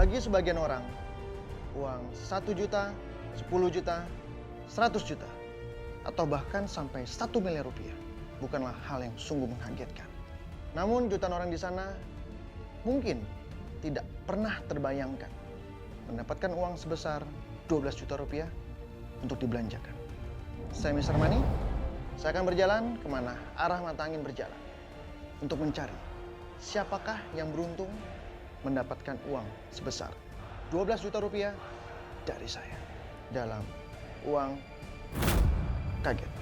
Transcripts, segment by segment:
Bagi sebagian orang, uang 1 juta, 10 juta, 100 juta, atau bahkan sampai 1 miliar rupiah bukanlah hal yang sungguh mengagetkan. Namun jutaan orang di sana mungkin tidak pernah terbayangkan mendapatkan uang sebesar 12 juta rupiah untuk dibelanjakan. Saya Mr. Money, saya akan berjalan kemana arah mata angin berjalan untuk mencari siapakah yang beruntung mendapatkan uang sebesar 12 juta rupiah dari saya dalam Uang Kaget.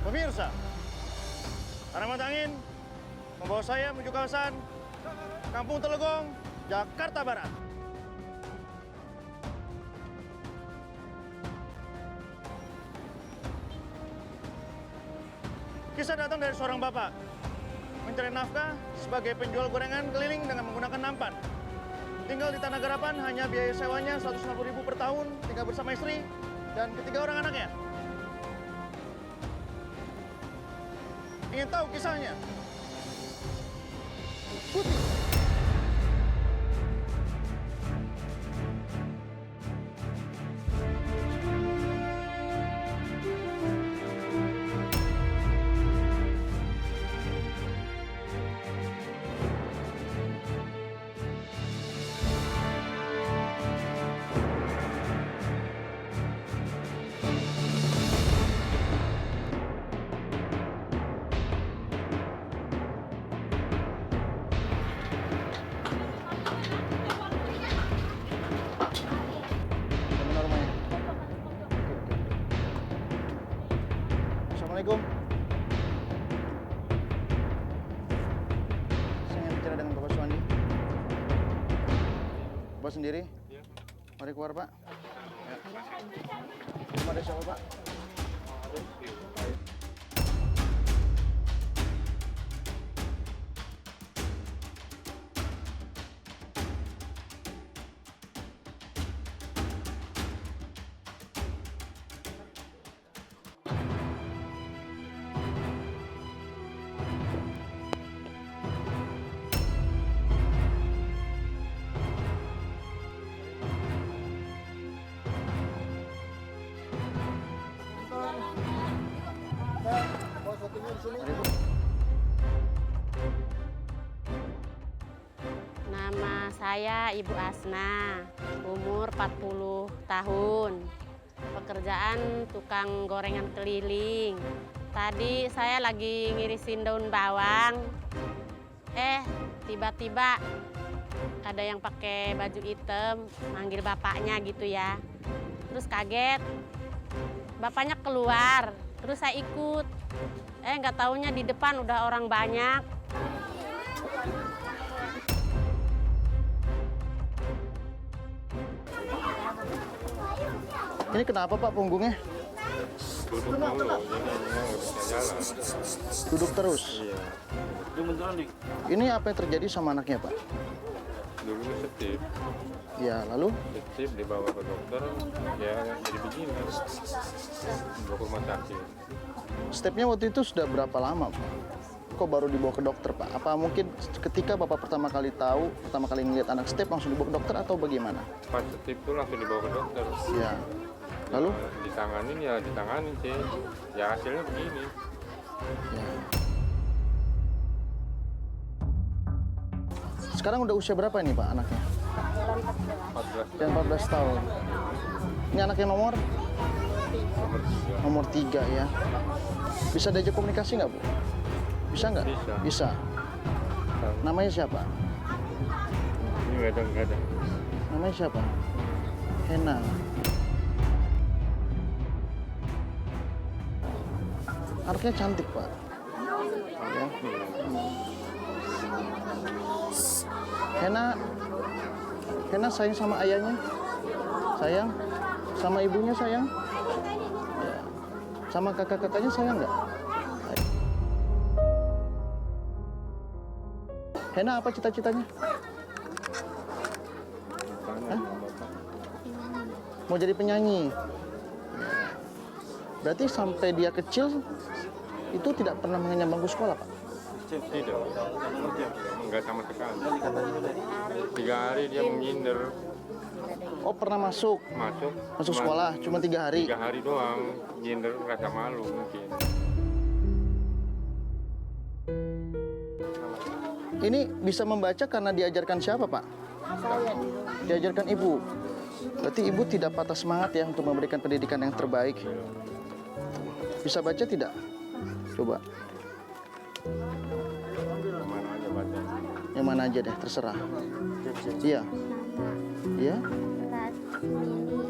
Pemirsa, arah mata angin membawa saya menuju kawasan Kampung Telegong, Jakarta Barat. Kisah datang dari seorang bapak mencari nafkah sebagai penjual gorengan keliling dengan menggunakan nampan. Tinggal di Tanah Garapan, hanya biaya sewanya 150.000 per tahun, tinggal bersama istri dan ketiga orang anaknya. Ingin tahu kisahnya? Ikuti. Assalamualaikum. Saya ingin bicara dengan Bapak Suwandi. Bapak sendiri? Iya. Mari keluar, Pak. Ya. Rumah ada siapa, Pak? Nama saya Ibu Asna, umur 40 tahun. Pekerjaan tukang gorengan keliling. Tadi saya lagi ngirisin daun bawang. Tiba-tiba ada yang pakai baju hitam, manggil bapaknya gitu ya. Terus kaget, bapaknya keluar, terus saya ikut. Nggak taunya di depan udah orang banyak. Ini kenapa, Pak, punggungnya? Duduk mulu, jadi memang udah jalan. Duduk terus? Iya. Itu beneran nih. Ini apa yang terjadi sama anaknya, Pak? Dulu setip, Ya, lalu? dibawa ke dokter, ya jadi begini. Dibawa ke rumah sakit. Stepnya waktu itu sudah berapa lama, Pak? Kok baru dibawa ke dokter, Pak? Apa mungkin ketika Bapak pertama kali tahu, pertama kali ngeliat anak step langsung dibawa ke dokter atau bagaimana? Pas setip itu langsung dibawa ke dokter. Ya. Lalu? Ditanganin sih. Ya hasilnya begini. Ya. Sekarang udah usia berapa nih, Pak, anaknya? 14 Dan 14 tahun. Ini anaknya nomor? nomor 3. Nomor 3 ya. Bisa diajak komunikasi nggak, Bu? Bisa nggak? Bisa. Bisa. Namanya siapa? Ini nggak ada. Namanya siapa? Hena. Anaknya cantik, Pak. Ya. Hena sayang sama ayahnya? Sayang sama ibunya sayang? Ya. Sama kakak-kakaknya sayang nggak? Hena apa cita-citanya? Tanya sama bapak. Mau jadi penyanyi. Berarti sampai dia kecil itu tidak pernah mengenyam bangku sekolah, Pak? Tidak, enggak sama sekali. 3 hari dia menghindar. Oh, pernah masuk Masuk sekolah cuma 3 hari. 3 hari doang, nyindir rasa malu mungkin. Ini bisa membaca karena diajarkan siapa, Pak? Saya di rumah. Diajarkan ibu. Berarti ibu tidak patah semangat ya untuk memberikan pendidikan yang terbaik. Bisa baca tidak? Coba. Mana aja baca. Yang mana aja deh, terserah. Iya. Iya? Berat Mili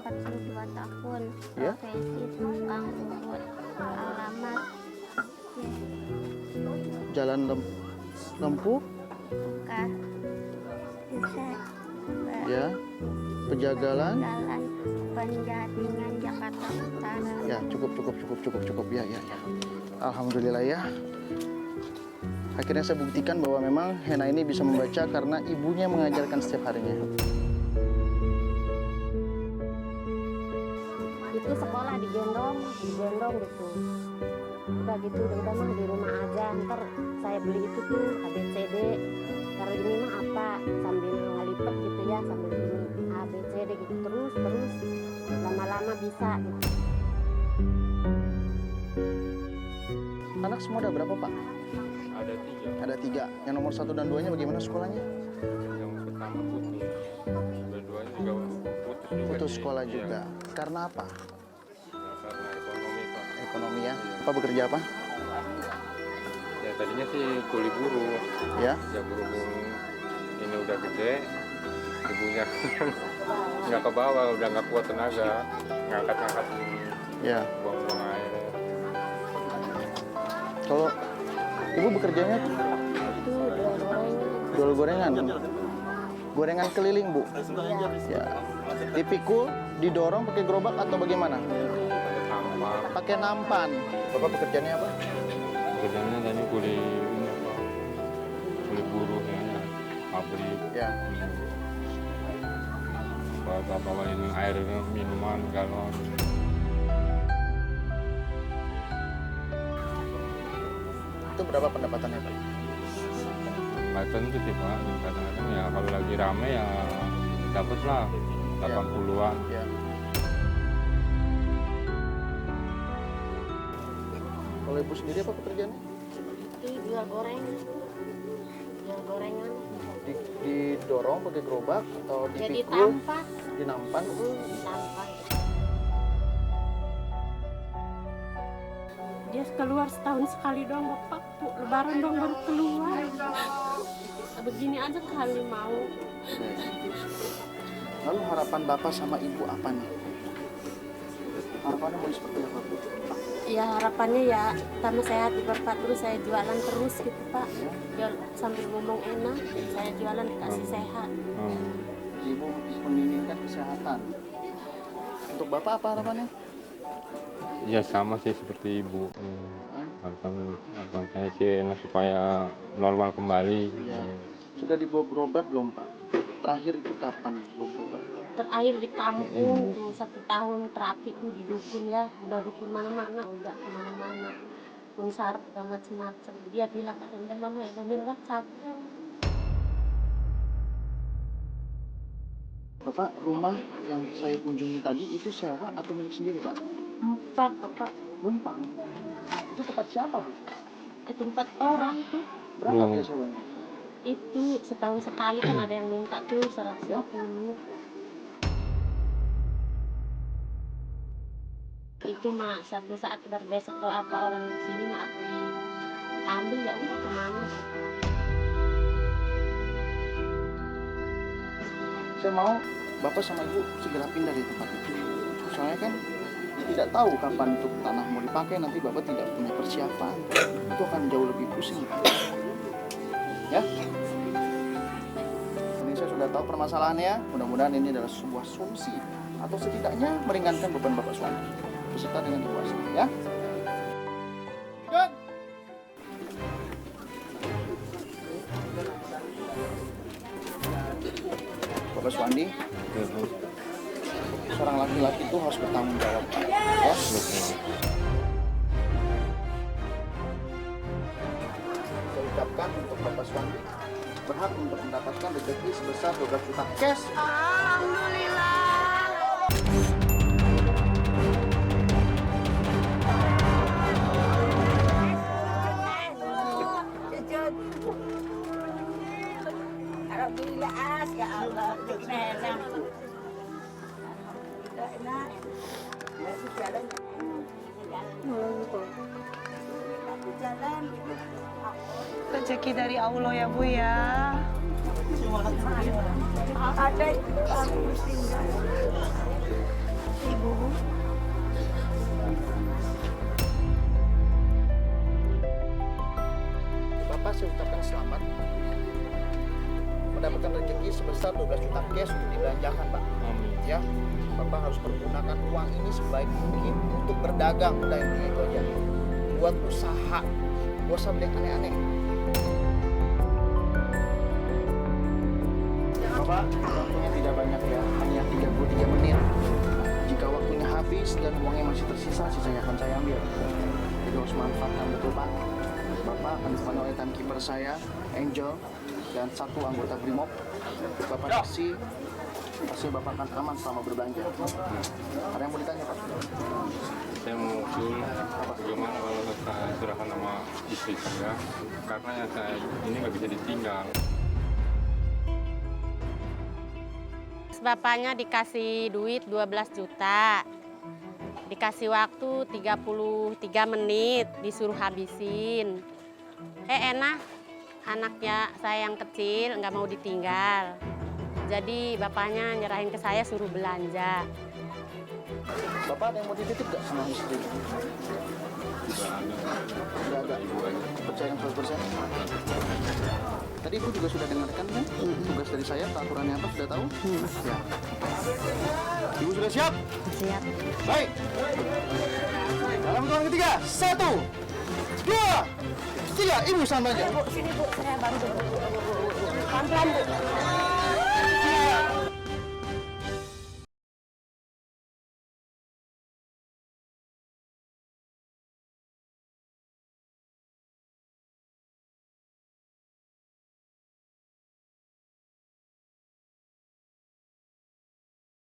42 tahun. Ya. Profesi tukang urut. Alamat Jalan Lempu, Buka Desa ya. Pejagalan. Jalan Penjaringan Jakarta Utara. Ya, cukup. Ya. Alhamdulillah ya. Akhirnya saya buktikan bahwa memang Hena ini bisa membaca karena ibunya mengajarkan setiap harinya. Itu sekolah digendong gitu. Udah gitu, udah mah di rumah aja. Ntar saya beli itu tuh ABCD. Kalau ini mah apa? Sambil ngelipet gitu ya, sambil ini ABCD gitu terus. Lama-lama bisa gitu. Anak semua ada berapa, Pak? Ada 3. Ada 3. Yang nomor 1 dan 2-nya bagaimana sekolahnya? Yang pertama putus, keduanya juga putus juga. Putus di- sekolah iya. juga. Karena apa? Ya, karena ekonomi Pak. Ekonomi ya. Apa bekerja apa? Ya tadinya sih kuli buruh. Ya. Ya berhubung ini udah gede, ibunya nggak ke bawah, udah nggak kuat tenaga, ngangkat Ya. buang-buang air. Kalau ibu bekerjanya Itu jual gorengan. Gorengan keliling, Bu. Ya. Dipikul, didorong pakai gerobak atau bagaimana? Sampah. Pakai nampan. Bapak pekerjaannya apa? Kerjanya tadi kuli buruh ya, pabrik. Ya. Bawain air minuman galon. Itu berapa pendapatannya, Pak? Nggak tentu sih Pak, kadang-kadang ya kalau lagi rame ya dapat lah 80-an. Ya. Kalau ibu sendiri apa pekerjaannya? itu jual gorengan. Didorong pakai gerobak atau Jadi dipikul, tampak. dinampan? Tampak. Dia keluar setahun sekali doang bapak tuh, lebaran dong baru keluar. Begini aja kali mau. Lalu harapan Bapak sama Ibu apa nih? Harapannya mau seperti apa, Bu? Ya harapannya ya tambah sehat di bapak, terus saya jualan terus gitu Pak. Jual, sambil ngomong enak, saya jualan dikasih sehat. Ibu menginginkan kesehatan. Untuk Bapak apa harapannya? Ya sama sih seperti ibu. Harapan saya sih supaya normal kembali. Ya. Sudah dibawa berobat belum, Pak? Terakhir itu kapan dibawa berobat? Terakhir di kampung tuh 1 tahun terapi tuh di dukun ya, udah dukun mana-mana, udah kemana-mana. Pun sarap udah macem-macem. Dia bilang katanya mama ya bilang capek. Bapak, rumah yang saya kunjungi tadi itu sewa atau milik sendiri, Pak? Empat bapak, Numpang. Itu tempat siapa, Bu? ke tempat orang tuh. Berapa biaya sewanya? Itu setahun sekali kan ada yang minta tuh 150. Itu mah satu saat berbesok atau apa orang di sini mah aku ambil ya udah kemana. Saya mau Bapak sama Ibu segera pindah dari tempat itu. Soalnya kan tidak tahu kapan itu tanah mau dipakai, nanti Bapak tidak punya persiapan. Itu akan jauh lebih pusing. Ya? Ini saya sudah tahu permasalahannya. Mudah-mudahan ini adalah sebuah solusi atau setidaknya meringankan beban Bapak Suwandi beserta dengan Ibu Asri, ya. Dan Bapak Suwandi, seorang laki-laki itu harus bertanggung jawab, ya. Saya ucapkan untuk Bapak Suwandi berhak untuk mendapatkan rezeki sebesar 12 juta cash. Alhamdulillah, ya Allah, nenek. Alhamdulillah, masih jalan. Jalan. Rezeki dari Allah ya Bu ya. Ada Ibu. Bapak saya ucapkan selamat mendapatkan rezeki sebesar 12 juta cash untuk dibelanjakan, Pak. Amin. Ya, Bapak harus pergunakan uang ini sebaik mungkin untuk berdagang, udah intinya itu aja. Buat usaha, gak usah beli yang aneh-aneh. Bapak, waktunya tidak banyak ya, hanya 33 menit. Jika waktunya habis dan uangnya masih tersisa, sisanya akan saya ambil. Jadi harus manfaatkan betul, Pak. Bapak akan ditemani oleh timekeeper saya, Angel, dan satu anggota Brimob. Bapak kasih hasil Bapak akan aman selama berbelanja. Ada yang mau ditanya, Pak? Saya mau usul bagaimana kalau saya serahkan nama istri saya, karena yang saya ini nggak bisa ditinggal. Bapaknya dikasih duit 12 juta. Dikasih waktu 33 menit, disuruh habisin. Enak, anaknya saya yang kecil nggak mau ditinggal. Jadi bapaknya nyerahin ke saya suruh belanja. Bapak ada yang mau dititip gak sama istri? Tidak ada. Tidak ada. Percaya 100%? Tadi Ibu juga sudah dengarkan kan? Tugas dari saya, peraturannya apa, sudah tahu? Ya. Ibu sudah siap? Siap. Baik. Dalam hitungan ketiga, 1, 2, 3. Ibu sama aja. Bu, sini Bu, saya bantu. Pelan-pelan Bu.